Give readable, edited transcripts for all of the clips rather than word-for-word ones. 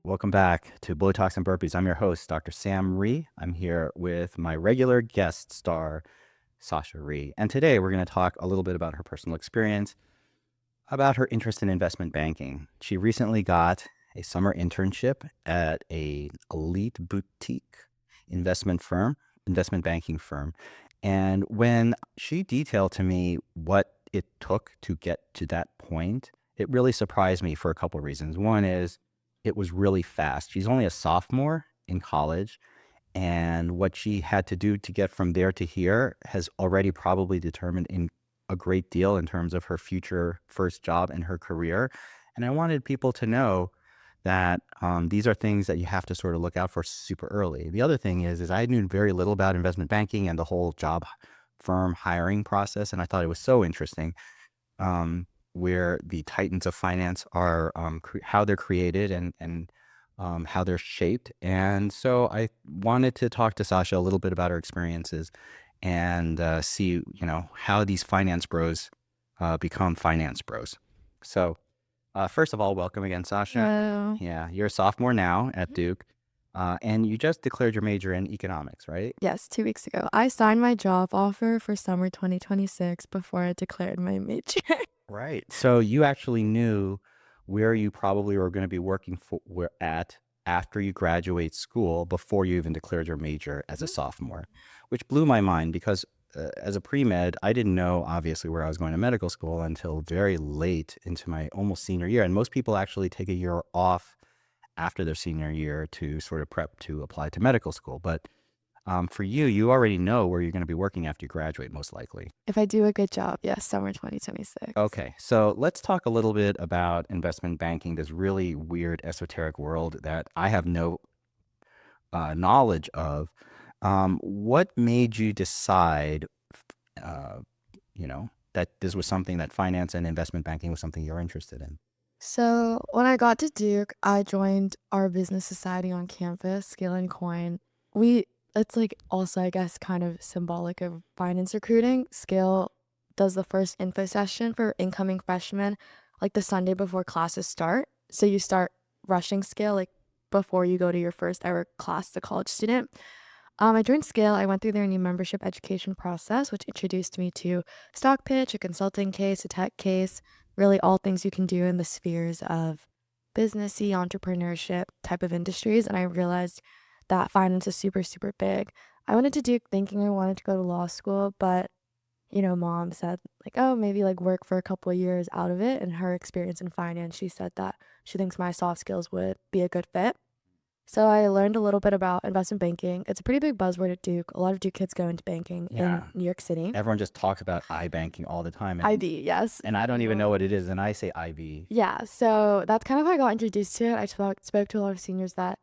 Welcome back to Botox and Burpees. I'm your host, Dr. Sam Rhee. I'm here with my regular guest star, Sasha Rhee. And today we're going to talk a little bit about her personal experience, about her interest in investment banking. She recently got a summer internship at a elite boutique investment banking firm. And when she detailed to me what it took to get to that point, it really surprised me for a couple of reasons. One is it was really fast. She's only a sophomore in college, and what she had to do to get from there to here has already probably determined in a great deal in terms of her future first job and her career. And I wanted people to know that these are things that you have to sort of look out for super early. The other thing is I knew very little about investment banking and the whole job firm hiring process, and I thought it was so interesting where the titans of finance are, how they're created and how they're shaped. And so I wanted to talk to Sasha a little bit about her experiences and see, how these finance bros become finance bros. So first of all, welcome again, Sasha. Hello. Yeah, you're a sophomore now at Duke, and you just declared your major in economics, right? Yes, 2 weeks ago. I signed my job offer for summer 2026 before I declared my major. Right. So you actually knew where you probably were going to be working after you graduate school before you even declared your major as a sophomore, which blew my mind because as a pre-med, I didn't know obviously where I was going to medical school until very late into my almost senior year. And most people actually take a year off after their senior year to sort of prep to apply to medical school. But for you, you already know where you're going to be working after you graduate, most likely. If I do a good job, yes, summer 2026. Okay, so let's talk a little bit about investment banking, this really weird esoteric world that I have no knowledge of. What made you decide, uh, that this was something that finance and investment banking was something you're interested in? So, when I got to Duke, I joined our business society on campus, Scale and Coin. It's like also, I guess, kind of symbolic of finance recruiting. Scale does the first info session for incoming freshmen, like the Sunday before classes start. So you start rushing Scale like before you go to your first ever class as a college student. I joined Scale. I went through their new membership education process, which introduced me to stock pitch, a consulting case, a tech case, really all things you can do in the spheres of businessy, entrepreneurship type of industries. And I realized that finance is super, super big. I went into Duke thinking I wanted to go to law school, but mom said like, oh, maybe like work for a couple of years out of it. And her experience in finance, she said that she thinks my soft skills would be a good fit. So I learned a little bit about investment banking. It's a pretty big buzzword at Duke. A lot of Duke kids go into banking in Yeah, New York City. everyone just talks about iBanking all the time, IB, yes. and I don't even know what it is, and I say IB. Yeah, so that's kind of how I got introduced to it. I spoke to a lot of seniors that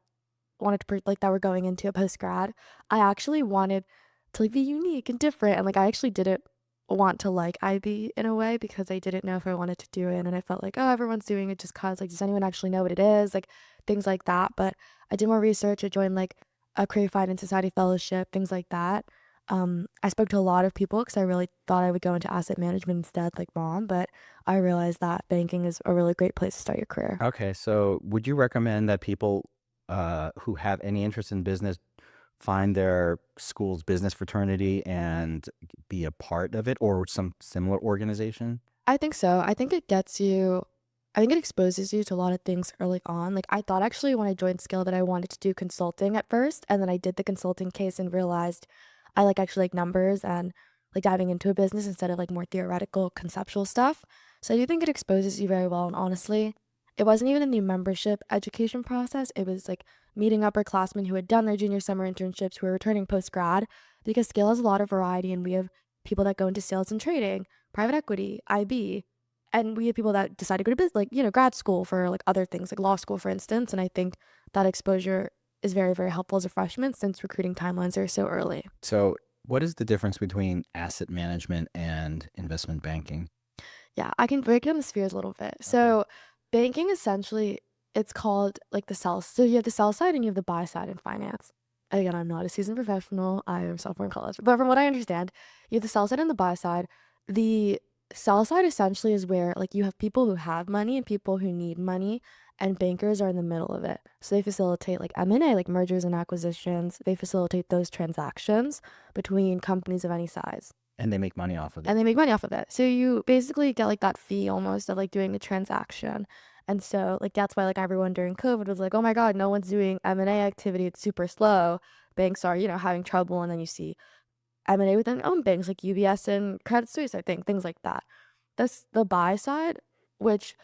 wanted to like that were going into a post grad. I actually wanted to like, be unique and different, and like I actually didn't want to like IB in a way because I didn't know if I wanted to do it, and I felt like oh everyone's doing it just cause like does anyone actually know what it is like things like that. But I did more research. I joined like a Career Finance Society fellowship, things like that. I spoke to a lot of people because I really thought I would go into asset management instead, like mom. But I realized that banking is a really great place to start your career. Okay, so would you recommend that people who have any interest in business find their school's business fraternity and be a part of it or some similar organization? I think so. I think it exposes you to a lot of things early on. Like I thought actually when I joined Skill that I wanted to do consulting at first, and then I did the consulting case and realized I like actually like numbers and like diving into a business instead of like more theoretical conceptual stuff. So I do think it exposes you very well. And honestly, it wasn't even a new membership education process. It was like meeting upperclassmen who had done their junior summer internships who were returning post grad because Skill has a lot of variety and we have people that go into sales and trading, private equity, IB, and we have people that decide to go to business, like, grad school for like other things, like law school, for instance. And I think that exposure is very, very helpful as a freshman since recruiting timelines are so early. So, what is the difference between asset management and investment banking? Yeah, I can break down the spheres a little bit. Okay. So, banking essentially, it's called like the sell. So, you have the sell side and you have the buy side in finance. Again, I'm not a seasoned professional. I am a sophomore in college. But from what I understand, you have the sell side and the buy side. The sell side essentially is where like you have people who have money and people who need money, and bankers are in the middle of it. So they facilitate like M&A, like mergers and acquisitions. They facilitate those transactions between companies of any size. And they make money off of it. And they make money off of it. So you basically get like that fee almost of like doing the transaction. And so like that's why like everyone during COVID was like, oh my God, no one's doing M&A activity. It's super slow. Banks are, having trouble. And then you see M&A within own banks like UBS and Credit Suisse, I think, things like that. That's the buy side, which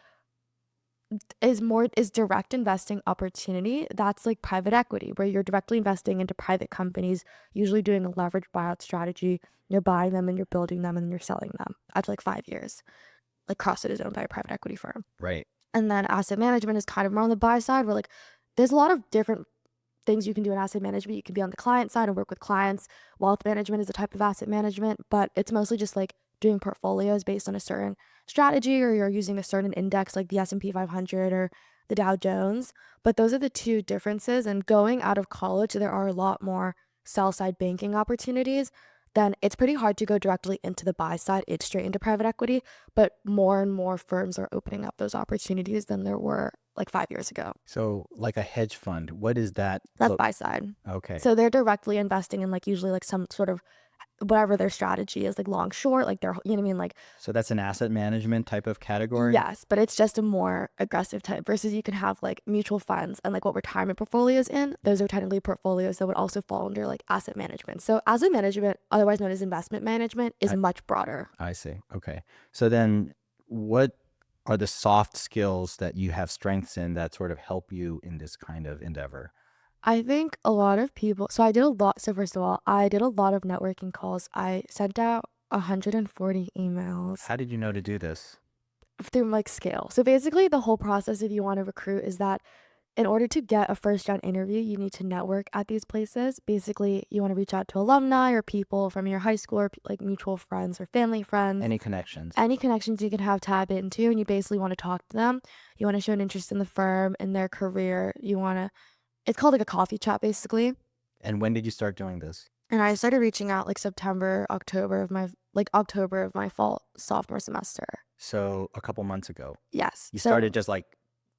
is direct investing opportunity. That's like private equity, where you're directly investing into private companies, usually doing a leverage buyout strategy. You're buying them and you're building them and then you're selling them after like 5 years. Like CrossFit is owned by a private equity firm. Right. And then asset management is kind of more on the buy side, where like there's a lot of different things you can do in asset management. You can be on the client side and work with clients. Wealth management is a type of asset management, but it's mostly just like doing portfolios based on a certain strategy, or you're using a certain index like the S&P 500 or the Dow Jones. But those are the two differences. And going out of college, there are a lot more sell side banking opportunities. Then it's pretty hard to go directly into the buy side. It's straight into private equity, but more and more firms are opening up those opportunities than there were like 5 years ago. So like a hedge fund, what is that? That's buy side. Okay. So they're directly investing in like usually like some sort of whatever their strategy is, like long, short, like they're, you know what I mean? Like, So that's an asset management type of category? yes, but it's just a more aggressive type versus you can have like mutual funds and like what retirement portfolios in. Those are technically portfolios that would also fall under like asset management. So asset management, otherwise known as investment management, is much broader. I see. Okay. So then what are the soft skills that you have strengths in that sort of help you in this kind of endeavor? I think a lot of people, so I did a lot. So first of all, I did a lot of networking calls. I sent out 140 emails How did you know to do this? through like scale. So basically the whole process if you want to recruit is that in order to get a first round interview, you need to network at these places. Basically, you want to reach out to alumni or people from your high school or like mutual friends or family friends. Any connections? Any connections you can have tap into, and you basically want to talk to them. You want to show an interest in the firm, in their career. It's called like a coffee chat basically. And when did you start doing this? And I started reaching out like October of my fall sophomore semester. So a couple months ago. Yes. You So started just like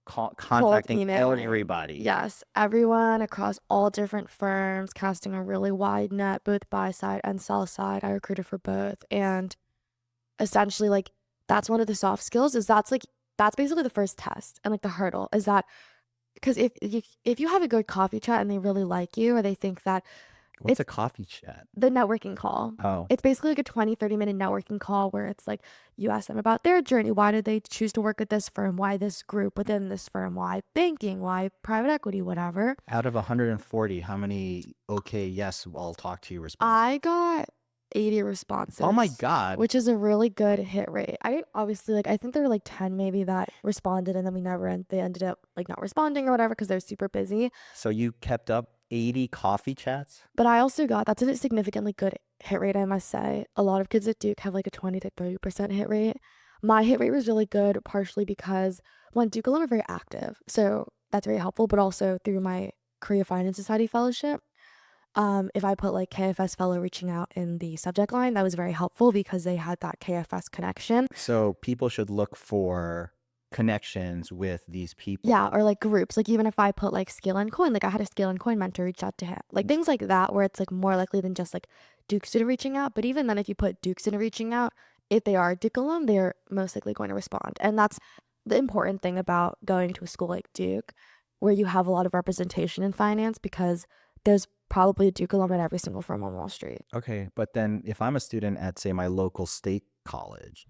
contacting emailing. everybody. Yes, everyone across all different firms, casting a really wide net, both buy side and sell side. I recruited for both. And essentially, like, that's one of the soft skills is that's basically the first test and like the hurdle is that because if you have a good coffee chat and they really like you or they think that What's a coffee chat? the networking call. Oh, It's basically like a 20-30 minute networking call where it's like you ask them about their journey. Why did they choose to work at this firm? Why this group within this firm? Why banking? Why private equity? Whatever. out of 140, how many okay, yes, I'll talk to you responses? I got 80 responses. Oh my God. Which is a really good hit rate. I obviously I think there were like 10 maybe that responded and then they ended up like not responding or whatever because they're super busy. So you kept up 80 coffee chats? But I also that's a significantly good hit rate, I must say. A lot of kids at Duke have like a 20 to 30% hit rate. My hit rate was really good, partially because one, Duke alum are very active. So that's very helpful, but also through my Korea Finance Society fellowship. If I put like KFS fellow reaching out in the subject line, that was very helpful because they had that KFS connection. So people should look for connections with these people. Yeah, or like groups. Like even if I put like Scale and Coin, like I had a Scale and Coin mentor reach out to him. Like things like that where it's like more likely than just like Duke student reaching out. But even then if you put Duke student reaching out, if they are a Duke alum, they're most likely going to respond. And that's the important thing about going to a school like Duke, where you have a lot of representation in finance because there's probably a Duke alum at every single firm on Wall Street. Okay, but then if I'm a student at, say, my local state college,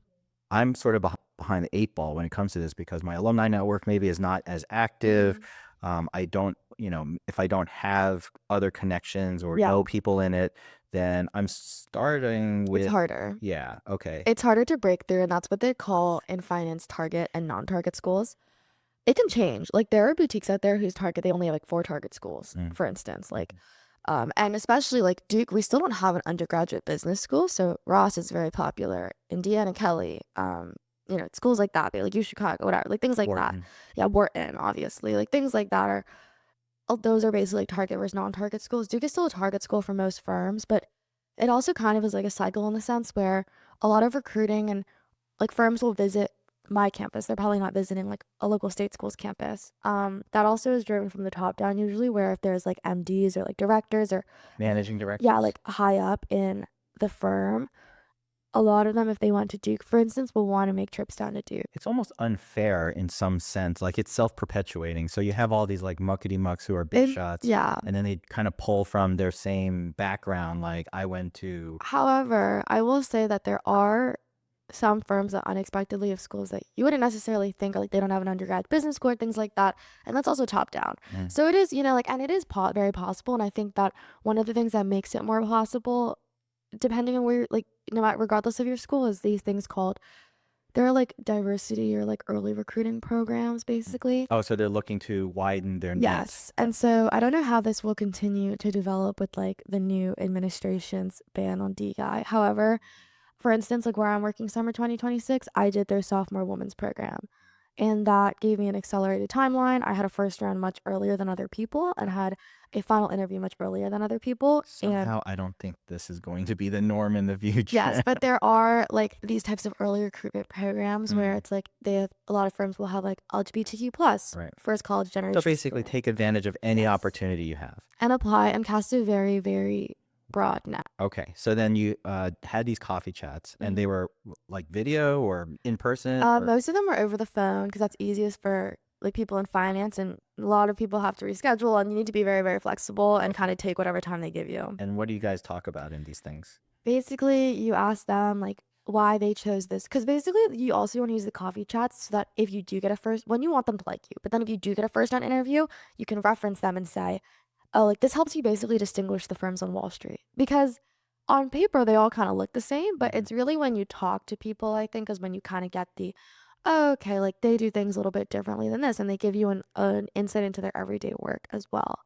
I'm sort of behind the 8 ball when it comes to this because my alumni network maybe is not as active. I don't, if I don't have other connections or know people in it, then I'm starting with. It's harder. Yeah, okay. It's harder to break through, and that's what they call in finance target and non-target schools. It can change. Like there are boutiques out there whose target, they only have like 4 target schools, for instance. Like and especially like Duke, we still don't have an undergraduate business school. So Ross is very popular. Indiana Kelly, schools like that, like U Chicago, whatever, like things like that. Yeah, Wharton, obviously, like things like that are. Those are basically like target versus non-target schools. Duke is still a target school for most firms, but it also kind of is like a cycle in the sense where a lot of recruiting and like firms will visit my campus. They're probably not visiting like a local state school's campus. That also is driven from the top down usually, where if there's like MDs or like directors or Managing yeah, directors. like high up in the firm, a lot of them, if they went to Duke, for instance, will want to make trips down to Duke. It's almost unfair in some sense. Like it's self-perpetuating. So you have all these like muckety mucks who are big shots, Yeah. and then they kind of pull from their same background. Like I went to, However, I will say that there are some firms that unexpectedly have schools that you wouldn't necessarily think, like they don't have an undergrad business school or things like that, and that's also top down. Mm. So it is, like, and it is very possible, and I think that one of the things that makes it more possible, depending on where, like, no matter regardless of your school, is these things called, there are like diversity or like early recruiting programs, basically. Oh, so they're looking to widen their net. Yes. And so I don't know how this will continue to develop with like the new administration's ban on DEI. However, for instance, like where I'm working summer 2026, I did their sophomore women's program. And that gave me an accelerated timeline. I had a first round much earlier than other people and had a final interview much earlier than other people. And Somehow I don't think this is going to be the norm in the future. yes, but there are like these types of early recruitment programs where Mm. it's like they have a lot of firms will have like LGBTQ plus Right. first college generation So basically student, take advantage of any Yes. opportunity you have. and apply and cast a very, very broad net. Okay. So then you had these coffee chats and they were like video or in person? or- Most of them were over the phone because that's easiest for like people in finance, and a lot of people have to reschedule, and you need to be very, very flexible and kind of take whatever time they give you. And what do you guys talk about in these things? Basically, you ask them like why they chose this, because basically you also want to use the coffee chats so that if you do get a first, when you want them to like you, but then if you do get a first round interview, you can reference them and say, oh, like this helps you basically distinguish the firms on Wall Street, because on paper they all kind of look the same, but it's really when you talk to people, I think, is when you kind of get the, oh, okay, like they do things a little bit differently than this, and they give you an insight into their everyday work as well.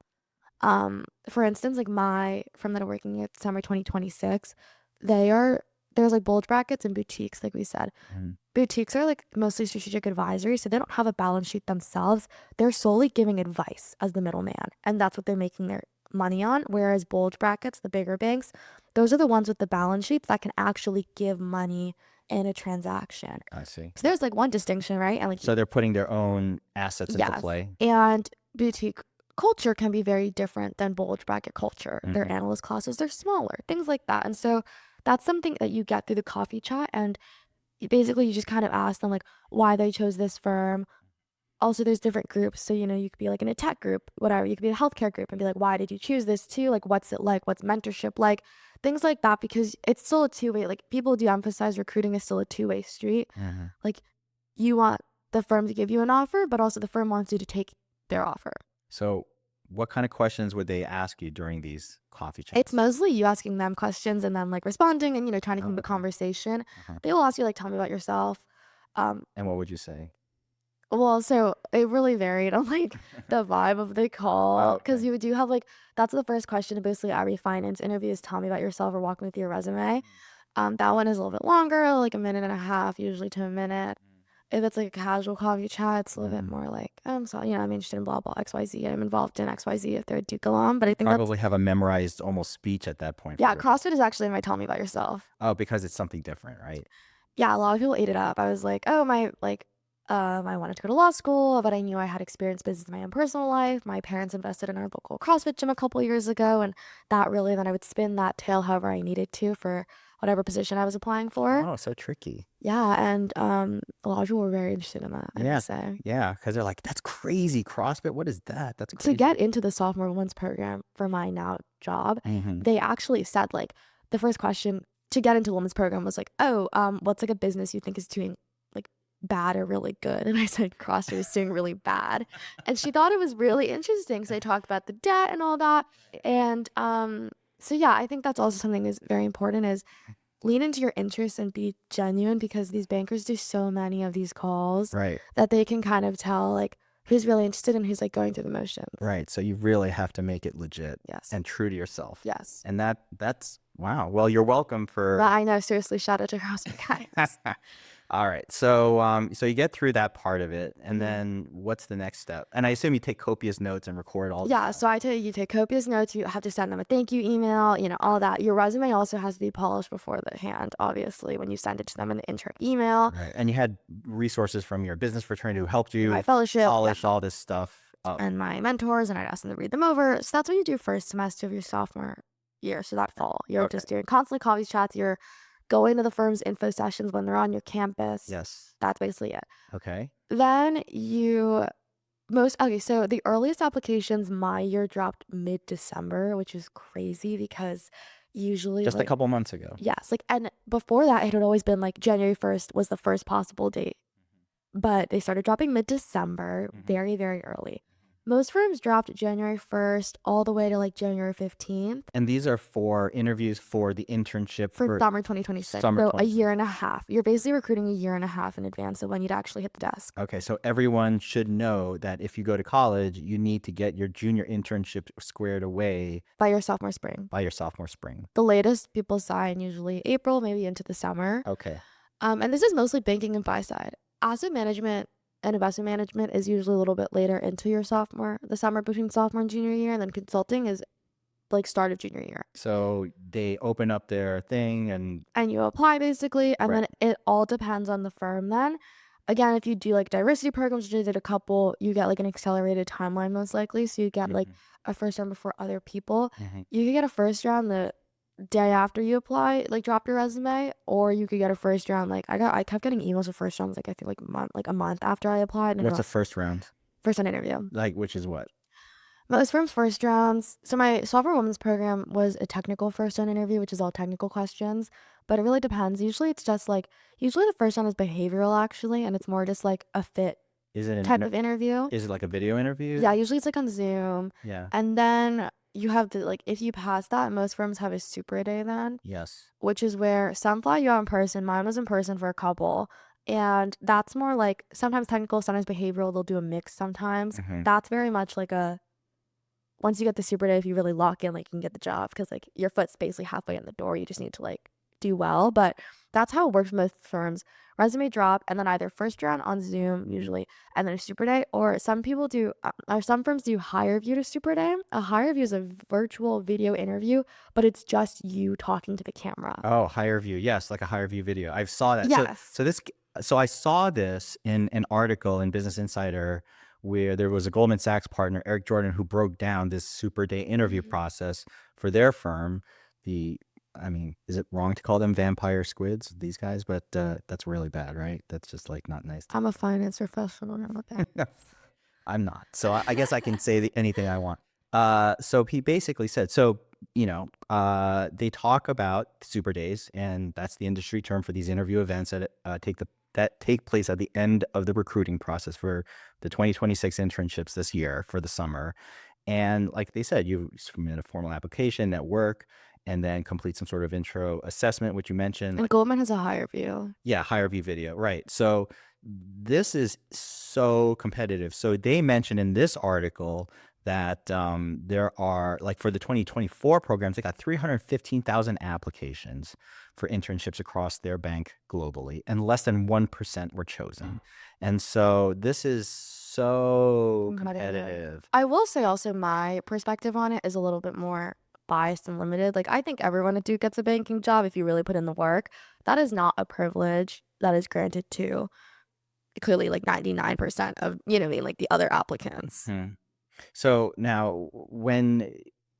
For instance, like my firm that I'm working at summer 2026, there's like bulge brackets and boutiques, like we said. Mhm. Boutiques are like mostly strategic advisory, so they don't have a balance sheet themselves. They're solely giving advice as the middleman, and that's what they're making their money on. Whereas bulge brackets, the bigger banks, those are the ones with the balance sheets that can actually give money in a transaction. I see. So there's like one distinction, right? And like So they're putting their own assets into Yes. play. And boutique culture can be very different than bulge bracket culture. Their Mhm. analyst classes, they're smaller, things like that. And so that's something that you get through the coffee chat. And basically, you just kind of ask them like why they chose this firm. Also, there's different groups. So, you could be like in a tech group, whatever. You could be a healthcare group and be like, why did you choose this too? Like, what's it like? What's mentorship like? Things like that, because it's still a two-way. Like, people do emphasize recruiting is still a two-way street. Mhm. Like, you want the firm to give you an offer, but also the firm wants you to take their offer. So what kind of questions would they ask you during these coffee chats? It's mostly you asking them questions and then like responding and trying to Oh, keep a okay. conversation. Uh-huh. They will ask you like, tell me about yourself. And what would you say? Well, so it really varied on like the vibe of the call, because Okay. you do have like, that's the first question of basically every finance interview is tell me about yourself or walk me through your resume. That one is a little bit longer, like a minute and a half, usually to a minute. If it's like a casual coffee chat, it's a little bit more like, so I'm interested in blah blah XYZ. I'm involved in XYZ if they're a Duke alum. But I think that's, Probably have a memorized almost speech at that point. yeah, For CrossFit is actually my tell me about yourself. Oh, because it's something different, right? Yeah, a lot of people ate it up. I was like, oh, I wanted to go to law school, but I knew I had experience business in my own personal life. My parents invested in our local CrossFit gym a couple years ago, and that really, then I would spin that tail however I needed to for whatever position I was applying for. Oh, so tricky. Yeah, and a lot of people were very interested in that, I Yeah. would say. Yeah, because they're like, that's crazy. CrossFit, what is that? That's To crazy. get into the sophomore women's program for my now job, Mhm. they actually said like the first question to get into women's program was like, oh, what's like a business you think is doing like bad or really good? And I said CrossFit is doing really bad, and she thought it was really interesting because I talked about the debt and all that, and so yeah, I think that's also something that's very important is lean into your interests and be genuine, because these bankers do so many of these calls Right. that they can kind of tell like who's really interested and who's like going through the motions. Right. So you really have to make it legit Yes. and true to yourself. Yes. And that's wow. Well, you're welcome for But I know, seriously, shout out to CrossFit guys. All right. So you get through that part of it, and then what's the next step? And I assume you take copious notes and record all. Yeah, so you take copious notes, you have to send them a thank you email, all that. Your resume also has to be polished before the hand, obviously, when you send it to them in the intern email. Right. And you had resources from your business fraternity who helped you My fellowship, polish all this stuff up. and my mentors, and I'd ask them to read them over. So that's what you do first semester of your sophomore year. So that fall, you're just doing constantly coffee chats. You're going to the firm's info sessions when they're on your campus. Yes. That's basically it. Okay. Then so the earliest applications my year dropped mid-December, which is crazy because usually Just a couple months ago. yes, and before that it had always been like January 1st was the first possible date. But they started dropping mid-December, very, very early. Most firms dropped January 1st all the way to like January 15th And these are for interviews for the internship for summer 2026. summer So a 2026. year and a half. You're basically recruiting a year and a half in advance of when you'd actually hit the desk. Okay, so everyone should know that if you go to college, you need to get your junior internship squared away By your sophomore spring. The The latest people sign usually April, maybe into the summer. Okay. And this is mostly banking and buy side. Asset management and investment management is usually a little bit later into your the summer between sophomore and junior year, and then consulting is like start of junior year. So they open up their thing and you apply basically, and then it all depends on the firm then. Again, if you do like diversity programs, which I did a couple, you get like an accelerated timeline most likely. So you get like a first round before other people. You could get a first round the day after you apply, like drop your resume, or you could get a first round. I kept getting emails of first rounds I think a month after I applied. And what's the first round? First round interview. Which is what? Most firms' first rounds. So my sophomore women's program was a technical first round interview, which is all technical questions. But it really depends. Usually it's just usually the first round is behavioral actually, and it's more just like a fit type of interview. Is it like a video interview? Yeah, usually it's like on Zoom. Yeah. And then you have to if you pass that, most firms have a Superday then. Yes. Which is where some fly you out in person. Mine was in person for a couple. And that's more like sometimes technical, sometimes behavioral. They'll do a mix sometimes. That's very much like once you get the Superday, if you really lock in, you can get the job because your foot's basically halfway in the door. You just need to do well. But that's how it works with most firms. Resume drop, and then either first round on Zoom usually, and then a Superday, or some firms do hire view to Superday. A hire view is a virtual video interview, but it's just you talking to the camera. Oh, higher view. Yes, like a higher view video. I saw that. Yes. So I saw this in an article in Business Insider where there was a Goldman Sachs partner, Eric Jordan, who broke down this Superday interview process for their firm. Is it wrong to call them vampire squids, these guys? But that's really bad, right? That's just not nice. I'm a finance professional. I'm not that. I'm not. So I guess I can say anything I want. So he basically said, they talk about Super Days, and that's the industry term for these interview events that take place at the end of the recruiting process for the 2026 internships this year for the summer. And like they said, you submit a formal application at work and then complete some sort of intro assessment, which you mentioned. And Goldman has a higher view. Yeah, higher view video, right. So this is so competitive. So they mentioned in this article that there are, for the 2024 programs, they got 315,000 applications for internships across their bank globally, and less than 1% were chosen. And so this is so competitive. I will say also my perspective on it is a little bit more biased and limited. I think everyone at Duke gets a banking job if you really put in the work. That is not a privilege that is granted to clearly 99% of the other applicants. So now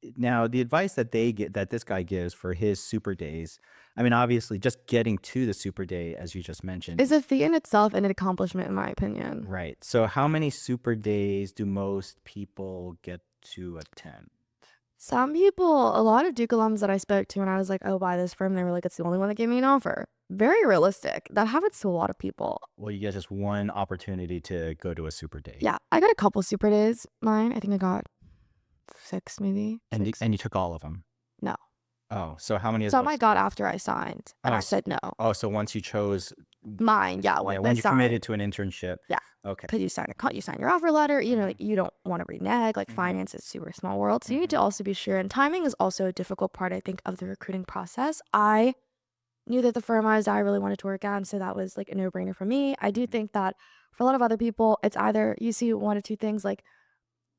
the advice that this guy gives for his Super Days, obviously just getting to the Super Day, as you just mentioned, is a feat in itself and an accomplishment in my opinion. Right. So how many Super Days do most people get to attend? Some people, a lot of Duke alums that I spoke to when I was by this firm, they were it's the only one that gave me an offer. Very realistic. That happens to a lot of people. Well, you get just one opportunity to go to a Super Day. Yeah, I got a couple Super Days. Mine, I think I got 6 maybe. And you took all of them? No. Oh, so how many? Some I got after I signed, and I said no. Oh, so once you chose mine, when you committed to an internship. Yeah. Okay. Because you sign your offer letter. You don't want to renege. Finance is super small world, so you need to also be sure. And timing is also a difficult part, I think, of the recruiting process. I knew that the firm I was at, I really wanted to work at, and so that was like a no-brainer for me. I do think that for a lot of other people, it's either you see one of two things, like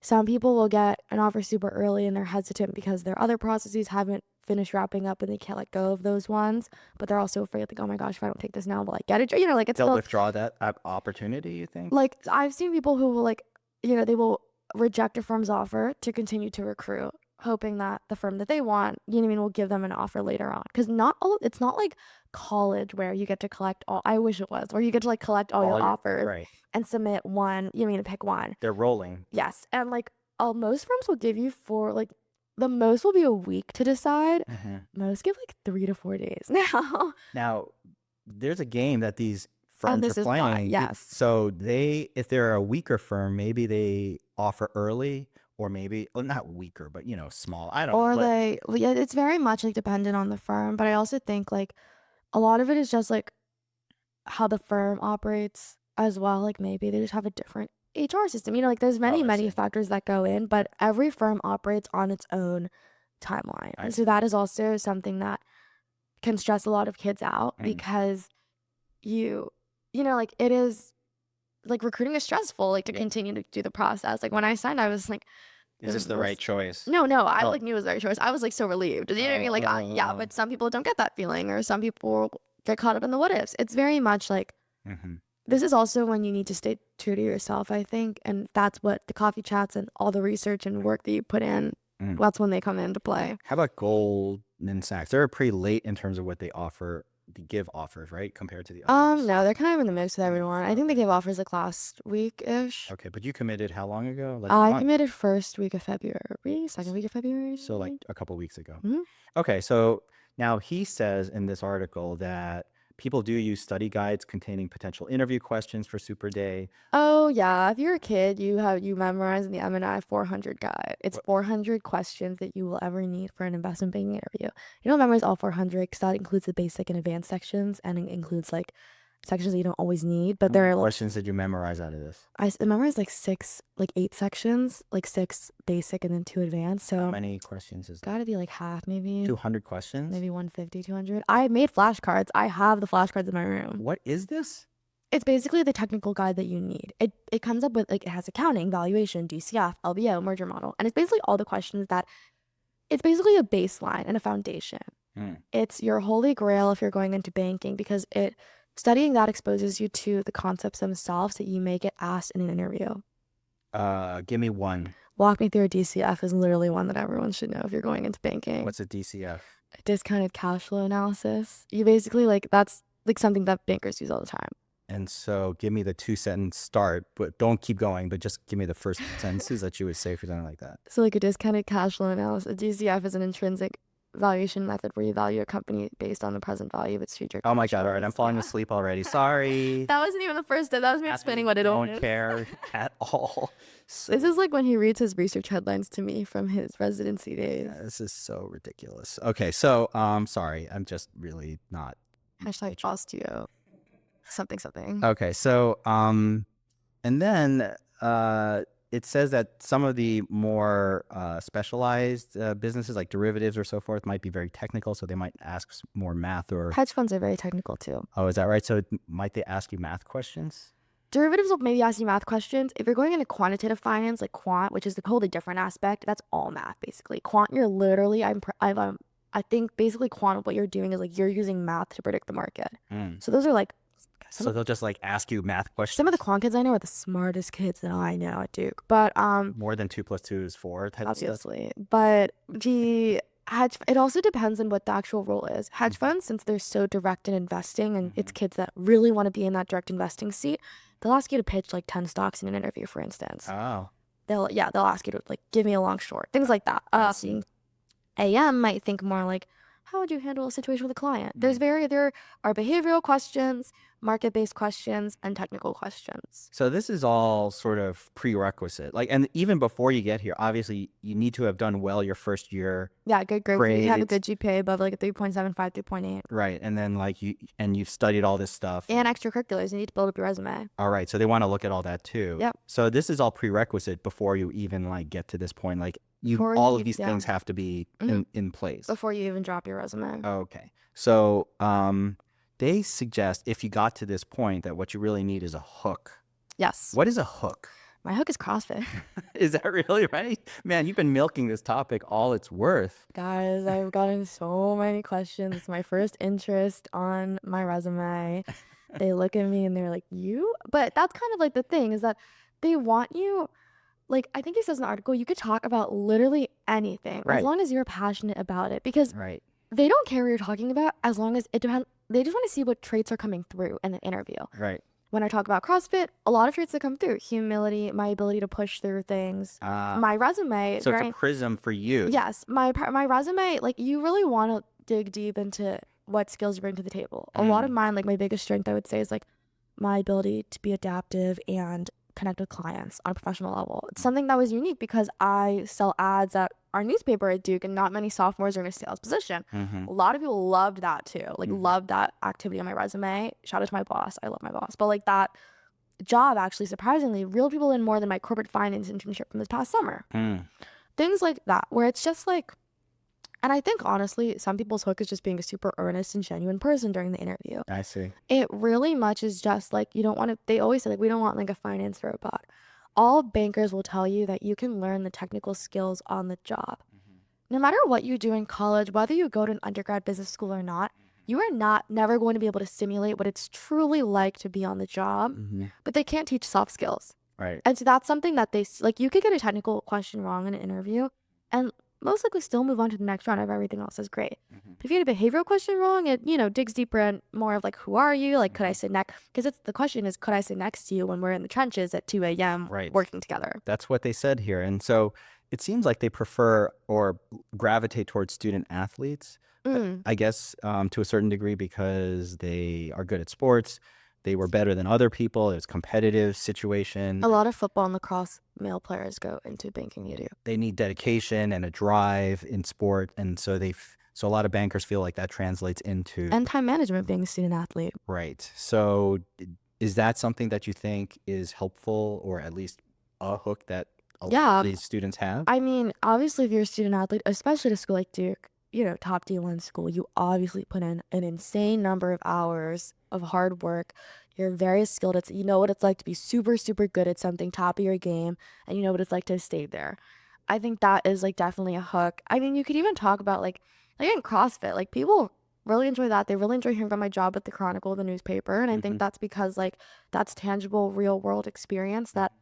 some people will get an offer super early and they're hesitant because their other processes haven't finished wrapping up and they can't let go of those ones, but they're also afraid, like, oh my gosh, if I don't take this now, will I get it? You know, like it's They'll still withdraw that opportunity, you think? like I've seen people who will like, they will reject a firm's offer to continue to recruit, hoping that the firm that they want, will give them an offer later on. Because it's not like college where you get to collect all. I wish it was where you get to like collect all your offers Right. and submit one. To pick one. They're rolling. Yes, and like most firms will give you for like the most will be a week to decide. Most give like 3 to 4 days now. Now, there's a game that these And firms this are is why, playing. yes. So if they're a weaker firm, maybe they offer early, or maybe, well, not weaker, but small. I don't know. Or But yeah, it's very much like dependent on the firm, but I also think like a lot of it is just like how the firm operates as well. Like maybe they just have a different HR system. Like there's many factors that go in, but every firm operates on its own timeline. And so that is also something that can stress a lot of kids out because like it is like recruiting is stressful, like to continue to do the process. Like when I signed, I was like, is this the right choice? No, I like knew it was the right choice. I was like so relieved. You know what I mean? Like, yeah, but some people don't get that feeling, or some people get caught up in the what ifs. It's very much like this is also when you need to stay true to yourself, I think, and that's what the coffee chats and all the research and work that you put in. That's when they come into play. How about Goldman Sachs? They're pretty late in terms of what they offer. They give offers, right, compared to the others? No, they're kind of in the mix with everyone. I think they gave offers like last week-ish. Okay, but you committed how long ago? Like I committed first week of February, second week of February. So like a couple weeks ago. Okay, so now he says in this article that people do use study guides containing potential interview questions for Superday. Oh yeah, if you're a kid, you memorize the M&I 400 guide. It's 400 questions that you will ever need for an investment banking interview. You don't memorize all 400 because that includes the basic and advanced sections, and it includes like sections that you don't always need. But there are questions that you memorize out of this. I memorized like 8 sections, like 6 basic and then 2 advanced. So how many questions is that? Gotta be like half, maybe 200 questions, maybe 150, 200. I made flashcards. I have the flashcards in my room. What is this? It's basically the technical guide that you need. It comes up with like, it has accounting, valuation, DCF, LBO, merger model, and it's basically all the questions that it's basically a baseline and a foundation. It's your holy grail if you're going into banking, because studying that exposes you to the concepts themselves that you may get asked in an interview. Give me one. Walk me through a DCF is literally one that everyone should know if you're going into banking. What's a DCF? Discounted cash flow analysis. You basically that's like something that bankers use all the time. And so give me the 2-sentence start, but don't keep going, but just give me the first sentences that you would say for something like that. So like a discounted cash flow analysis. A DCF is an intrinsic valuation method where you value a company based on the present value of its future. Oh my God, all right, I'm falling asleep already. Sorry. That wasn't even the first step. That was me explaining what it is. I don't care at all. So, this is like when he reads his research headlines to me from his residency days. Yeah, this is so ridiculous. Okay, so sorry, I'm just really not. Hashtag osteo. Something. Okay, so and then it says that some of the more specialized businesses like derivatives or so forth might be very technical, so they might ask more math or... Hedge funds are very technical too. Oh, is that right? So might they ask you math questions? Derivatives will maybe ask you math questions. If you're going into quantitative finance, like quant, which is a totally different aspect, that's all math basically. Quant, you're literally, I think basically quant, what you're doing is like you're using math to predict the market. So those are like... So they'll just like ask you math questions? Some of the quant kids I know are the smartest kids that I know at Duke, but more than 2 + 2 is 4 type obviously. But it also depends on what the actual role is. Hedge funds, since they're so direct in investing and it's kids that really want to be in that direct investing seat, they'll ask you to pitch like 10 stocks in an interview, for instance. Oh. They'll ask you to like give me a long short, things like that. AM might think more like, how would you handle a situation with a client? There are behavioral questions, market-based questions, and technical questions. So this is all sort of prerequisite. Like, and even before you get here, obviously you need to have done well your first year. Yeah, good grades. You have a good GPA above like a 3.75, 3.8. Right, and then like you've studied all this stuff. And extracurriculars. You need to build up your resume. All right, so they want to look at all that too. Yep. So this is all prerequisite before you even like get to this point. Like all of these things have to be in place before you even drop your resume. Okay. So they suggest if you got to this point that what you really need is a hook. Yes. What is a hook? My hook is CrossFit. Is that really right? Man, you've been milking this topic all it's worth. Guys, I've gotten so many questions. It's my first interest on my resume. They look at me and they're like, you? But that's kind of like the thing is that they want you, like, I think it says in the article, you could talk about literally anything as long as you're passionate about it. Because they don't care what you're talking about as long as it depends. They just want to see what traits are coming through in the interview. Right. When I talk about CrossFit, a lot of traits that come through: humility, my ability to push through things. My resume. So it's a prism for you. Yes, my resume. Like, you really want to dig deep into what skills you bring to the table. A lot of mine, like my biggest strength, I would say, is like my ability to be adaptive and connect with clients on a professional level. It's something that was unique because I sell ads at our newspaper at Duke, and not many sophomores are in a sales position. A lot of people loved that too, like loved that activity on my resume. Shout out to my boss. I love my boss. But like that job, actually, surprisingly, real people in more than my corporate finance internship from this past summer. Things like that, where it's just like, and I think honestly, some people's hook is just being a super earnest and genuine person during the interview. I see. It really much is just like, you don't want to, they always say like, we don't want like a finance robot. All bankers will tell you that you can learn the technical skills on the job. No matter what you do in college, whether you go to an undergrad business school or not, you are never going to be able to simulate what it's truly like to be on the job, but they can't teach soft skills. Right. And so that's something that they, like, you could get a technical question wrong in an interview and most likely still move on to the next round if everything else is great. But if you get a behavioral question wrong, it, digs deeper and more of like, who are you? Like, could I sit next? Because the question is, could I sit next to you when we're in the trenches at 2 a.m. working together? That's what they said here. And so it seems like they prefer or gravitate towards student athletes, I guess, to a certain degree, because they are good at sports. They were better than other people. It was a competitive situation. A lot of football and lacrosse male players go into banking. You do. They need dedication and a drive in sport. And so so a lot of bankers feel like that translates into... And time management, being a student athlete. Right. So is that something that you think is helpful, or at least a hook that a lot of these students have? I mean, obviously, if you're a student athlete, especially at a school like Duke, top D1 school, you obviously put in an insane number of hours of hard work. You're very skilled. You know what it's like to be super, super good at something, top of your game, and you know what it's like to stay there. I think that is like definitely a hook. I mean, you could even talk about like in CrossFit, like people really enjoy that. They really enjoy hearing about my job at the Chronicle, the newspaper, and I think that's because like that's tangible, real world experience that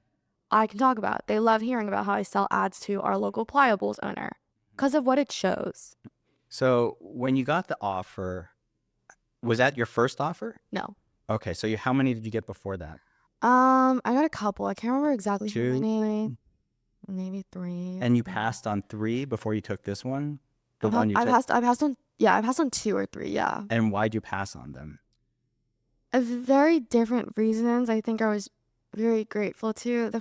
I can talk about. They love hearing about how I sell ads to our local Pliables owner because of what it shows. So when you got the offer, was that your first offer? No. Okay, so how many did you get before that? I got a couple. I can't remember exactly how 2? many. Maybe 3. And you passed on 3 before you took this one? The I one you took? I passed on 2 or 3, yeah. And why'd you pass on them? Of very different reasons. I think I was very grateful to.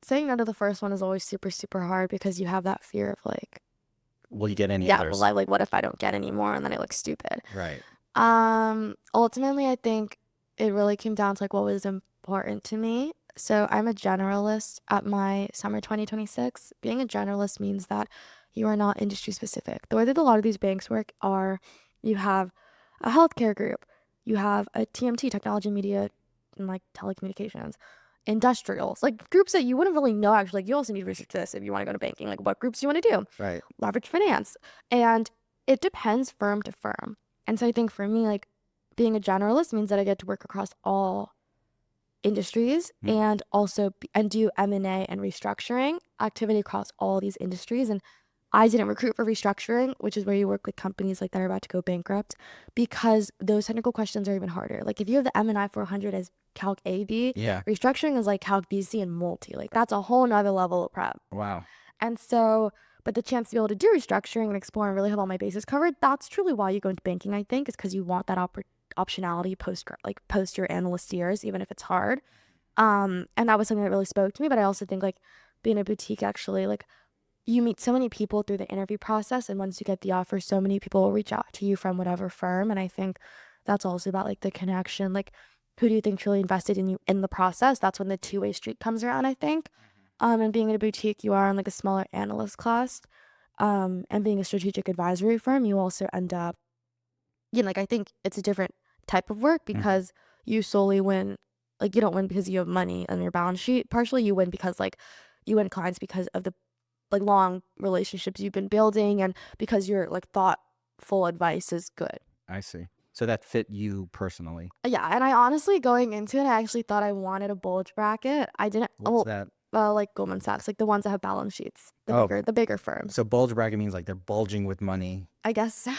Saying no to the first one is always super, super hard because you have that fear of like, will you get any others? Yeah, like what if I don't get any more and then I look stupid? Right. Ultimately, I think it really came down to like what was important to me. So I'm a generalist at my summer 2026. Being a generalist means that you are not industry specific. The way that a lot of these banks work are you have a healthcare group, you have a TMT, technology, media, and like telecommunications, industrials, like groups that you wouldn't really know actually. Like you also need to research this if you want to go to banking. Like what groups do you want to do? Right. Leverage finance. And it depends firm to firm. And so I think for me, like being a generalist means that I get to work across all industries and also do M&A and restructuring activity across all these industries. And I didn't recruit for restructuring, which is where you work with companies like that are about to go bankrupt, because those technical questions are even harder. Like if you have the M&I 400 as Calc AB, restructuring is like Calc BC and multi. Like that's a whole nother level of prep. Wow. And so, but the chance to be able to do restructuring and explore and really have all my bases covered, that's truly why you go into banking, I think, is because you want that optionality post your analyst years, even if it's hard. And that was something that really spoke to me. But I also think like being a boutique, actually, like you meet so many people through the interview process, and once you get the offer, so many people will reach out to you from whatever firm. And I think that's also about like the connection, like who do you think truly invested in you in the process? That's when the two-way street comes around, I think. And being in a boutique, you are in like a smaller analyst class. And being a strategic advisory firm, you also end up, like I think it's a different type of work Mhm. because you solely win, like you don't win because you have money on your balance sheet. Partially you win because like you win clients because of the like long relationships you've been building and because your like thoughtful advice is good. I see. So that fit you personally. Yeah, and I honestly going into it, I actually thought I wanted a bulge bracket. I didn't What's that? like Goldman Sachs, like the ones that have balance sheets, Oh, the bigger firms. so bulge bracket means like they're bulging with money. I guess so.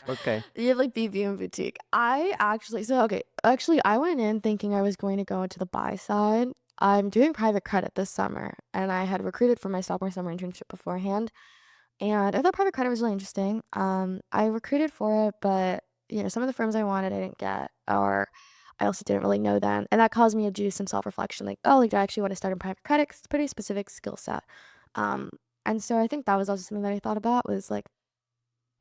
Okay. You have like BB and boutique. I actually so okay, actually I went in thinking I was going to go into the buy side. I'm doing private credit this summer and I had recruited for my sophomore summer internship beforehand. And I thought private credit was really interesting. I recruited for it, but some of the firms I wanted I didn't get, or I also didn't really know then. And that caused me to do some self-reflection, like, oh, like, do I actually want to start in private credit? 'Cause it's a pretty specific skill set. Um, and so I think that was also something that I thought about was like,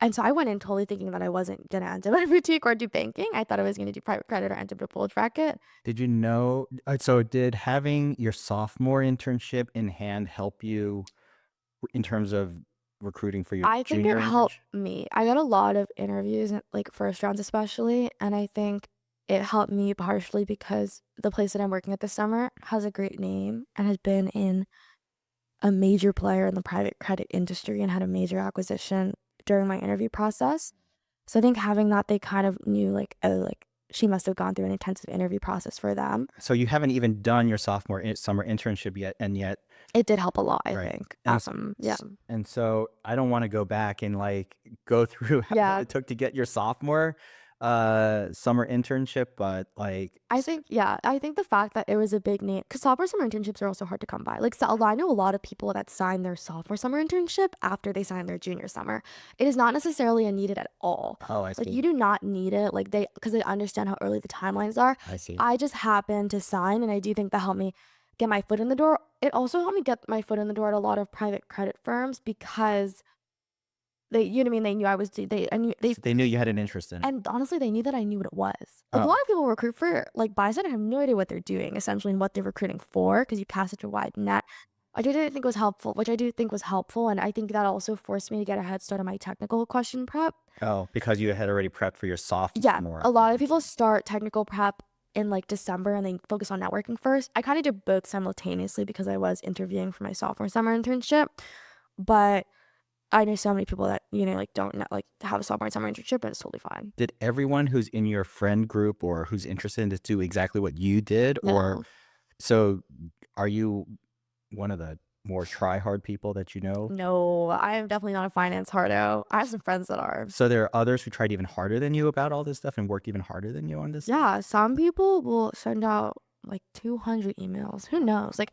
and so I went in totally thinking that I wasn't gonna end up at a boutique or do banking. I thought I was gonna do private credit or end up at a bulge bracket. Did you know? So did having your sophomore internship in hand help you in terms of recruiting for your I think it junior helped internship? me. I got a lot of interviews, like first rounds especially, and I think it helped me partially because the place that I'm working at this summer has a great name and has been in a major player in the private credit industry and had a major acquisition during my interview process. So I think having that, they kind of knew like, oh, like she must have gone through an intensive interview process for them. So you haven't even done your sophomore summer internship yet, and yet, It did help a lot, I right? think. And Yeah. and so I don't want to go back and like go through what Yeah, it took to get your sophomore summer internship, but like, I think the fact that it was a big name, because sophomore summer internships are also hard to come by. Like, so I know a lot of people that sign their sophomore summer internship after they sign their junior summer. It is not necessarily a needed at all. oh, I Like, see, you do not need it. Like, because they understand how early the timelines are. I see. I just happened to sign, and I do think that helped me get my foot in the door. It also helped me get my foot in the door at a lot of private credit firms because you know what I mean? They knew I was, I knew they So they knew you had an interest in it. and honestly, they knew that I knew what it was. Like, a Oh, lot of people recruit for, like, buy side and have no idea what they're doing, essentially, and what they're recruiting for, because you cast such a wide net. I didn't think was helpful, which I do think was helpful, and I think that also forced me to get a head start on my technical question prep. oh, because you had already prepped for your Yeah, sophomore a lot of people internship. start technical prep in, like, December, and they focus on networking first. I kinda did both simultaneously because I was interviewing for my sophomore summer internship, but I know so many people that, like, don't know, like, have a sophomore summer internship, and it's totally fine. Did everyone who's in your friend group or who's interested in this do exactly what you did? Or No. so are you one of the more try hard people that you know? No, I am definitely not a finance hardo. I have some friends that are. So there are others who tried even harder than you about all this stuff and worked even harder than you on this stuff? Yeah, some people will send out like 200 emails. Who knows? Like,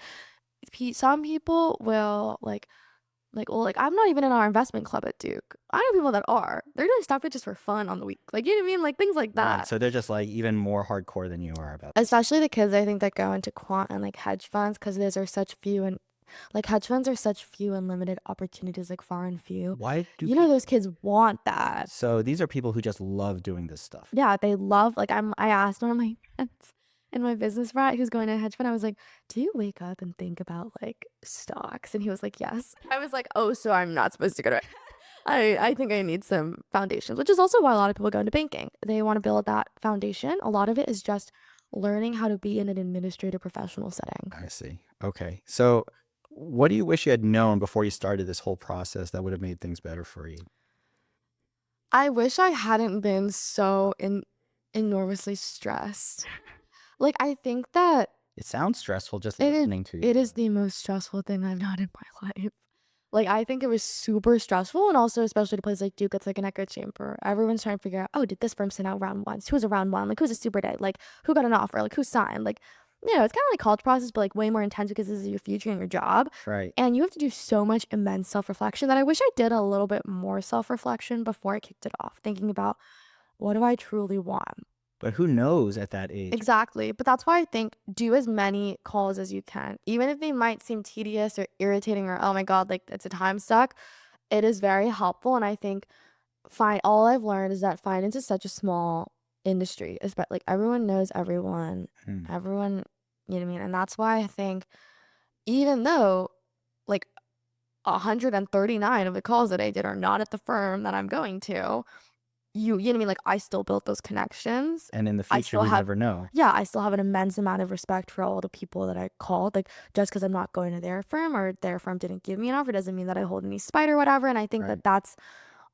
some people will well, like I'm not even in our investment club at Duke. I know people that are. They're doing stuff just for fun on the week. Like, you know what I mean? Like things like Right. that. So they're just like even more hardcore than you are about this. Especially the kids I think that go into quant and like hedge funds because those are such few and like hedge funds are such few and limited opportunities, like far and few. Why do Those people? kids want that. So these are people who just love doing this stuff. Yeah, they love like, I asked one of my friends in my business frat who's going to a hedge fund, I was like, "Do you wake up and think about, like, stocks?" And he was like, "Yes." I was like, "Oh, so I'm not supposed to go to I think I need some foundations," which is also why a lot of people go into banking. They wanna build that foundation. A lot of it is just learning how to be in an administrative professional setting. I see. Okay. So what do you wish you had known before you started this whole process that would have made things better for you? I wish I hadn't been so enormously stressed. Like, I think that It sounds stressful just It is listening to it is you. the most stressful thing I've done in my life. Like, I think it was super stressful, and also especially to places like Duke, it's like an echo chamber. Everyone's trying to figure out, "Oh, did this firm send out round ones? Who's a round one? Like, who's a super day? Like, who got an offer? Like, who signed?" Like, it's kinda like college process, but, like, way more intense because this is your future and your job, Right. and you have to do so much immense self-reflection that I wish I did a little bit more self-reflection before I kicked it off, thinking about, "What do I truly want?" But who knows at that age? Exactly, but that's why I think do as many calls as you can. Even if they might seem tedious or irritating or, "Oh my god, like, it's a time suck," it is very helpful, and I think all I've learned is that finance is such a small industry, like, everyone knows everyone. Hmm. Everyone you know what I mean? And that's why I think even though 139 of the calls that I did are not at the firm that I'm going to. You know what I mean? Like, I still built those connections. And in the I future, still we have, never know. yeah, I still have an immense amount of respect for all the people that I called. Like, just because I'm not going to their firm or their firm didn't give me an offer doesn't mean that I hold any spite or whatever. And I think Right. that that's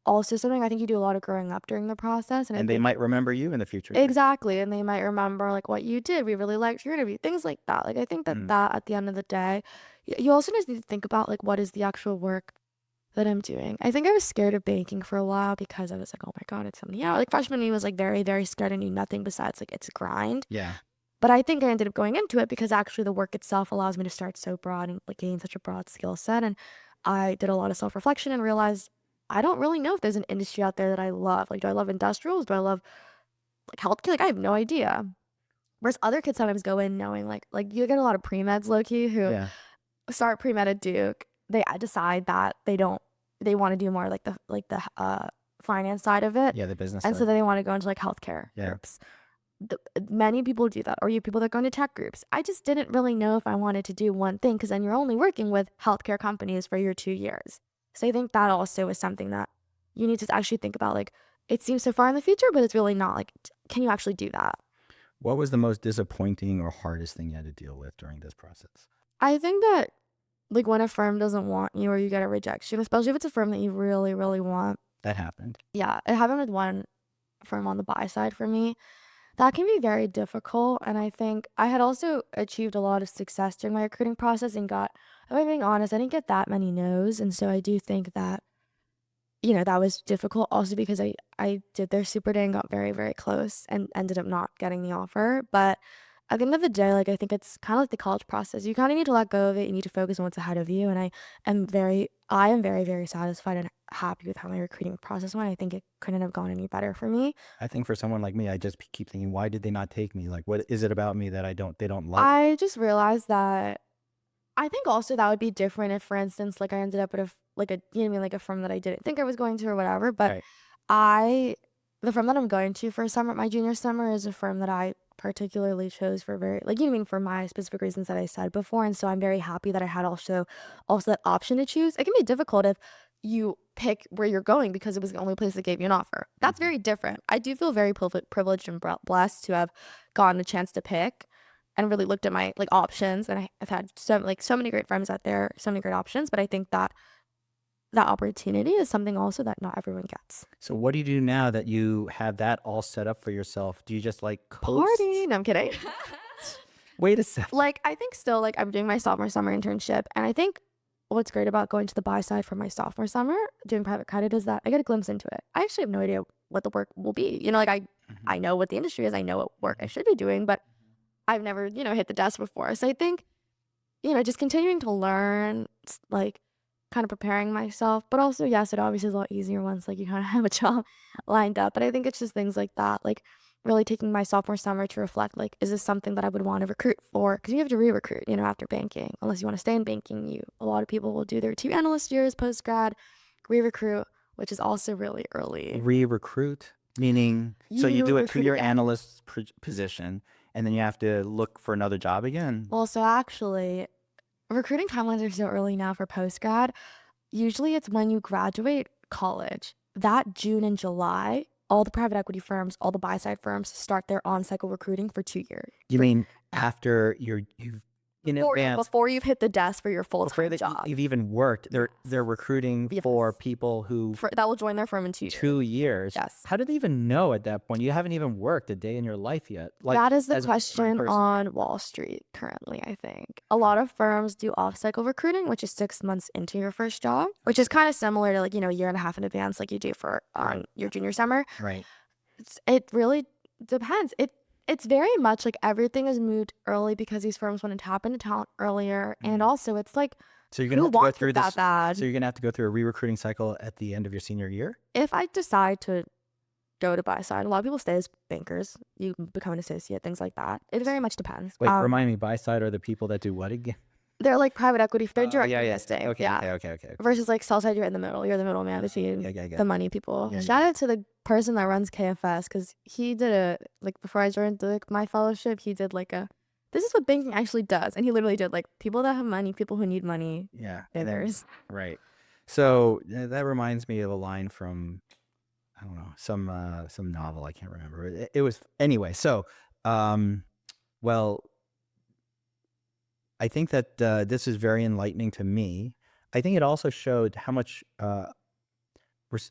also something I think you do a lot of growing up during the process. And I And they think might remember you in the future. exactly. And they might remember like what you did. We really liked your interview, things like that. Like, I think that Mm. that at the end of the day, you also just need to think about like what is the actual work that I'm doing. I think I was scared of banking for a while because I was like, oh my God, it's so many hours. Like freshman year was like very, very scared. I knew nothing besides like it's a grind. Yeah. But I think I ended up going into it because actually the work itself allows me to start so broad and like gain such a broad skill set. And I did a lot of self-reflection and realized I don't really know if there's an industry out there that I love. Like, do I love industrials? Do I love like healthcare? Like, I have no idea. Whereas other kids sometimes go in knowing like you get a lot of pre-meds low-key who Yeah. start pre-med at Duke. They decide that they want to do more like the finance side of it. Yeah. The business And so side. then they want to go into like healthcare Yeah. groups. Many people do that, or you people that go into tech groups. I just didn't really know if I wanted to do one thing because then you're only working with healthcare companies for your 2 years. So I think that also is something that you need to actually think about. Like, it seems so far in the future, but it's really not. Like, can you actually do that? What was the most disappointing or hardest thing you had to deal with during this process? I think that like when a firm doesn't want you or you get a rejection, especially if it's a firm that you really, really want. That happened. Yeah, it happened with one firm on the buy side for me. That can be very difficult. And I think I had also achieved a lot of success during my recruiting process and got, if I'm being honest, I didn't get that many no's. And so I do think that, that was difficult also because I did their Superday and got very, very close and ended up not getting the offer. But at the end of the day, like I think it's kind of like the college process. You kind of need to let go of it. You need to focus on what's ahead of you. And I am very, very satisfied and happy with how my recruiting process went. I think it couldn't have gone any better for me. I think for someone like me, I just keep thinking, why did they not take me? Like, what is it about me that they don't like? I just realized that I think also that would be different if, for instance, like I ended up at like a, you know what I mean, like a firm that I didn't think I was going to or whatever. But Right. the firm that I'm going to for summer, my junior summer, is a firm that I particularly chose for very, like, you know what I mean, for my specific reasons that I said before. And so I'm very happy that I had also that option to choose. It can be difficult if you pick where you're going because it was the only place that gave you an offer. That's very different. I do feel very privileged and blessed to have gotten a chance to pick and really looked at my like options. And I've had so many great friends out there, so many great options. But I think that that opportunity is something also that not everyone gets. So what do you do now that you have that all set up for yourself? Do you just like coast? Party? No, I'm kidding. Wait a second. Like, I think still like I'm doing my sophomore summer internship, and I think what's great about going to the buy side for my sophomore summer doing private credit is that I get a glimpse into it. I actually have no idea what the work will be. Like I know what the industry is, I know what work I should be doing, but I've never hit the desk before. So I think just continuing to learn, like kind of preparing myself, but also yes, it obviously is a lot easier once like you kind of have a job lined up. But I think it's just things like that, like really taking my sophomore summer to reflect, like, is this something that I would want to recruit for? Because you have to re-recruit, after banking, unless you want to stay in banking. A lot of people will do their 2 analyst years post grad, re-recruit, which is also really early. Re-recruit, meaning so you do a recruit 2-year again. analyst position, and then you have to look for another job again. Well, so actually, recruiting timelines are so early now for post grad. Usually it's when you graduate college. That June and July, all the private equity firms, all the buy side firms start their on cycle recruiting for 2 years. You mean after you've in advance, before you've hit the desk for your full before time job. you've even worked, they're recruiting for people who that will join their firm in 2 years. 2 years. Yes. How do they even know at that point? You haven't even worked a day in your life yet. Like, that is the as a question person. on Wall Street currently, I think. A lot of firms do off-cycle recruiting, which is 6 months into your first job, which is kind of similar to like, a year and a half in advance like you do for your junior summer. Right. It really depends. It's very much like everything is moved early because these firms want to tap into talent earlier. And also it's like, So you're gonna who have to go wants through it that this. bad? So you're gonna have to go through a re-recruiting cycle at the end of your senior year. If I decide to go to buy side, a lot of people stay as bankers. You become an associate, things like that. It very much depends. Wait, remind me, buy side are the people that do what again? They're like private equity. They're direct yeah. investing. Okay, yeah. okay. Versus like sell side, you're in the middle. You're the middleman between the money people. Yeah, Shout out to the person that runs KFS because he did before I joined my fellowship, he did like a this is what banking actually does. And he literally did like people that have money, people who need money, Yeah. And then, bankers. right. So that reminds me of a line from, I don't know, some novel. I can't remember. It was anyway. So, well, I think that this is very enlightening to me. I think it also showed how much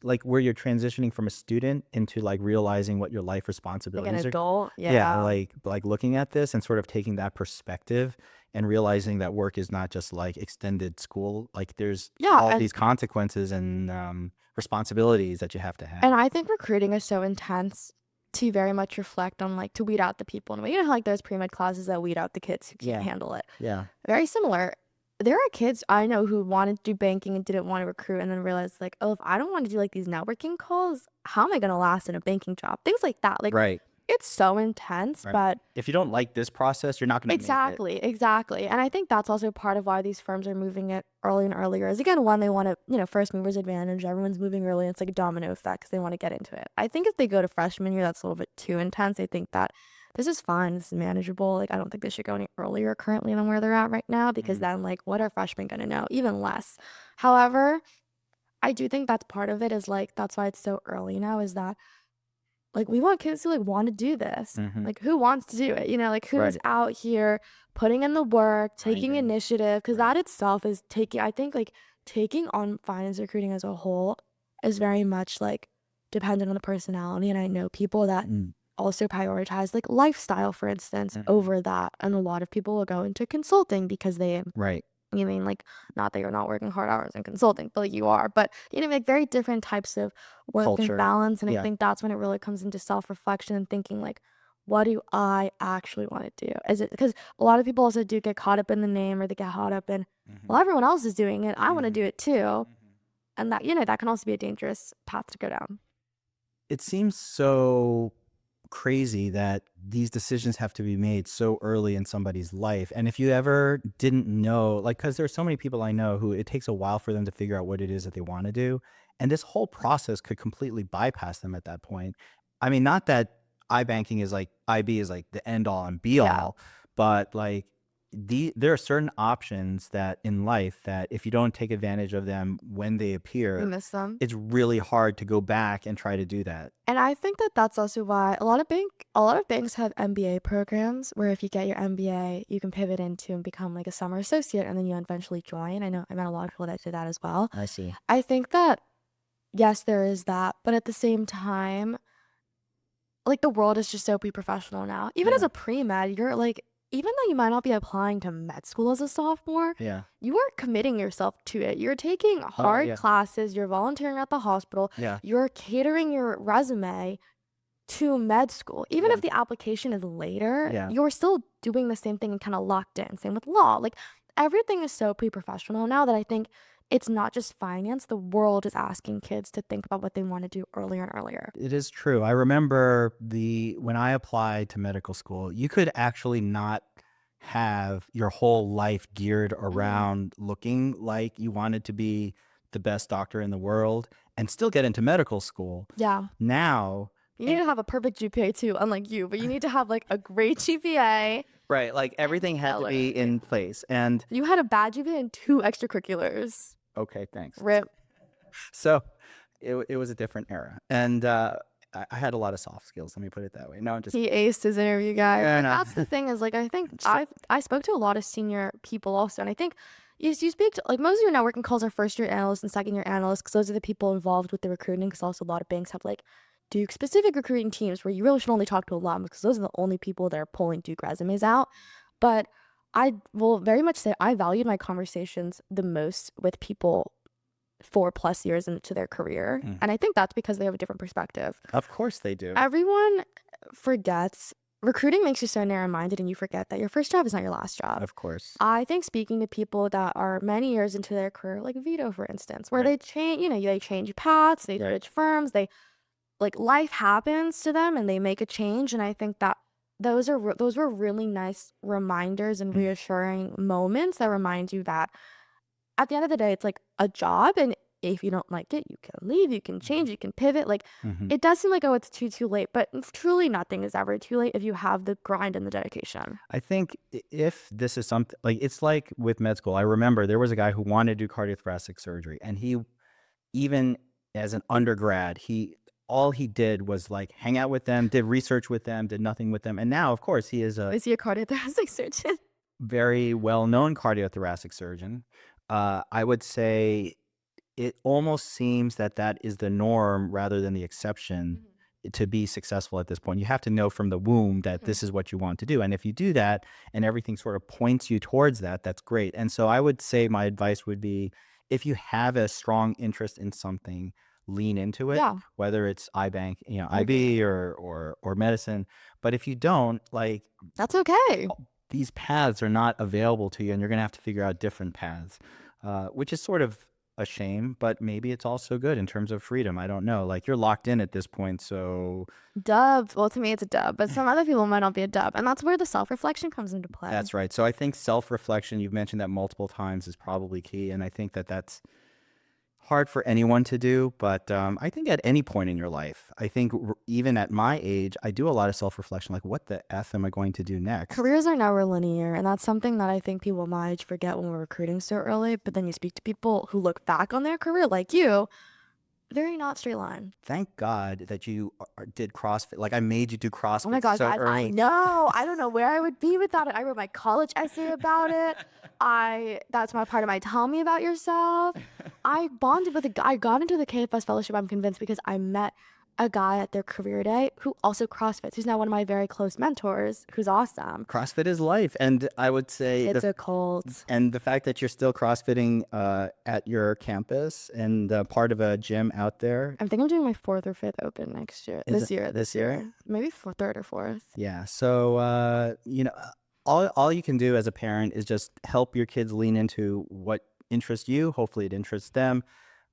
like where you're transitioning from a student into like realizing what your life Like an responsibilities are. adult. Yeah, Yeah. like looking at this and sort of taking that perspective and realizing that work is not just like extended school. Like there's Yeah. all And these consequences and responsibilities that you have to have. And I think recruiting is so intense to very much reflect on like to weed out the people. And you know how like there's pre-med classes that weed out the kids who can't Yeah. handle it. Yeah. Very similar. There are kids I know who wanted to do banking and didn't want to recruit and then realized like, oh, if I don't want to do like these networking calls, how am I gonna last in a banking job? Things like that. Like Right. it's so intense, Right. but If you don't like this process, you're not going to make it. exactly. And I think that's also part of why these firms are moving it early and earlier. Is again, one, they want to, first movers advantage. Everyone's moving early. It's like a domino effect because they want to get into it. I think if they go to freshman year, that's a little bit too intense. I think that this is fine. This is manageable. Like, I don't think they should go any earlier currently than where they're at right now because Mhm. then, like, what are freshmen going to know? Even less. However, I do think that's part of it is like, that's why it's so early now is that like, we want kids to, like, wanna do this. Mhm. Like, who wants to do it? Like, who's Right. out here putting in the work, taking Grinding. initiative? Because Right. that itself is I think, like, taking on finance recruiting as a whole is very much, like, dependent on the personality, and I know people that Mm. also prioritize, like, lifestyle, for instance, Mhm. over that, and a lot of people will go into consulting because they Right. you mean, like, not that you're not working hard hours in consulting, but, like, you are, but, like, very different types of work and Culture. balance, and I Yeah. think that's when it really comes into self-reflection and thinking, like, "What do I actually wanna do?" Is it because a lot of people also do get caught up in the name or they get caught up in, Mhm. "Well, everyone else is doing it, I wanna Mhm. do it too," Mhm. and that that can also be a dangerous path to go down. It seems so crazy that these decisions have to be made so early in somebody's life. And if you ever didn't know, like, because there's so many people I know who it takes a while for them to figure out what it is that they want to do. And this whole process could completely bypass them at that point. I mean, not that iBanking is like, IB is like the end all and be Yeah, all, but like, there are certain options that in life that if you don't take advantage of them when they you appear, miss them. it's really hard to go back and try to do that. And I think that that's also why a lot of banks have MBA programs where if you get your MBA, you can pivot into and become like a summer associate and then you eventually join. I know I met a lot of people that did that as well. I see. I think that yes, there is that, but at the same time, like the world is just so pre-professional now. Even as Yeah. a pre-med, you're like even though you might not be applying to med school as a sophomore, Yeah. you are committing yourself to it. You're taking Oh, hard yeah. classes, you're volunteering at the hospital, Yeah. you're catering your resume to med school. Even Yeah. if the application is later, Yeah. you're still doing the same thing and kind of locked in. Same with law. Like everything is so pre-professional now that I think it's not just finance. The world is asking kids to think about what they want to do earlier and earlier. It is true. I remember when I applied to medical school, you could actually not have your whole life geared Mhm. around looking like you wanted to be the best doctor in the world and still get into medical school. Yeah. Now, You need and to have a perfect GPA too, unlike you, but you need to have like a great GPA right, like and everything had to stellar. be in place. And You had a bad GPA and two extracurriculars. okay, thanks. Rip. So it was a different era. And I had a lot of soft skills. Let me put it that way. No, I'm just He kidding. aced his interview, guys. Yeah, But no. that's the thing is like I think So, I spoke to a lot of senior people also, and I think you speak to like most of your networking calls are first year analysts and second year analysts because those are the people involved with the recruiting. Because also a lot of banks have like Duke specific recruiting teams where you really should only talk to alums because those are the only people that are pulling Duke resumes out. But I will very much say I valued my conversations the most with people 4+ years into their career, mhm. and I think that's because they have a different perspective. Of course they do. Everyone forgets recruiting makes you so narrow-minded and you forget that your first job is not your last job. Of course. I think speaking to people that are many years into their career, like Vito, for instance, where Right. they change, they change paths, they Right. switch firms, they like life happens to them and they make a change. And I think that those were really nice reminders and reassuring moments that remind you that at the end of the day, it's like a job and if you don't like it, you can leave, you can change, you can pivot. Like, Mhm. it does seem like, oh, it's too late, but truly nothing is ever too late if you have the grind and the dedication. I think if this is something like it's like with med school, I remember there was a guy who wanted to do cardiothoracic surgery, and he even as an undergrad, he all he did was like hang out with them, did research with them, did nothing with them, and now, of course, he is a Is he a cardiothoracic surgeon? very well-known cardiothoracic surgeon. I would say it almost seems that that is the norm rather than the exception Mhm. to be successful at this point. You have to know from the womb that Mhm. this is what you want to do. And if you do that and everything sort of points you towards that, that's great. And so I would say my advice would be if you have a strong interest in something, lean into it, Yeah, whether it's I agree. IB or medicine. But if you don't, like That's okay. these paths are not available to you and you're going to have to figure out different paths, which is sort of a shame, but maybe it's also good in terms of freedom. I don't know. Like you're locked in at this point. So Dub. Well, to me, it's a dub, but some other people might not be a dub. And that's where the self reflection comes into play. that's right. So I think self reflection, you've mentioned that multiple times, is probably key. And I think that that's hard for anyone to do. But I think at any point in your life, I think even at my age, I do a lot of self reflection like, what the F am I going to do next? Careers are never linear. And that's something that I think people my age forget when we're recruiting so early. But then you speak to people who look back on their career like you, very not straight line. Thank God that you did CrossFit. Like I made you do Oh my CrossFit God, so guys, I early. know. I don't know where I would be without it. I wrote my college essay about it. That's my part of my tell me about yourself. I bonded with a guy. I got into the KFS fellowship, I'm convinced, because I met a guy at their career day who also CrossFits, who's now one of my very close mentors, who's awesome. CrossFit is life, and I would say It's a cult. the fact that you're still CrossFitting at your campus and part of a gym out there I think I'm doing my fourth or fifth open next year. is This year. Maybe third or fourth. yeah. So all you can do as a parent is just help your kids lean into what interests you. Hopefully, it interests them.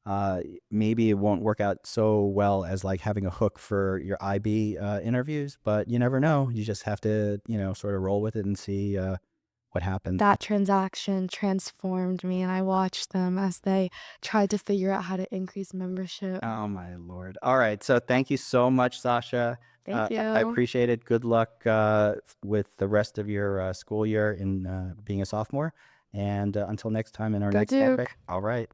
Uh, Maybe it won't work out so well as like having a hook for your IB interviews, but you never know. You just have to sort of roll with it and see what happens. That transaction transformed me, and I watched them as they tried to figure out how to increase membership. Oh my Lord. All right. So thank you so much, Sasha. Thank I you. appreciate it. Good luck with the rest of your school year in being a sophomore. And until next time in our Go next Saturday. Duke. All right.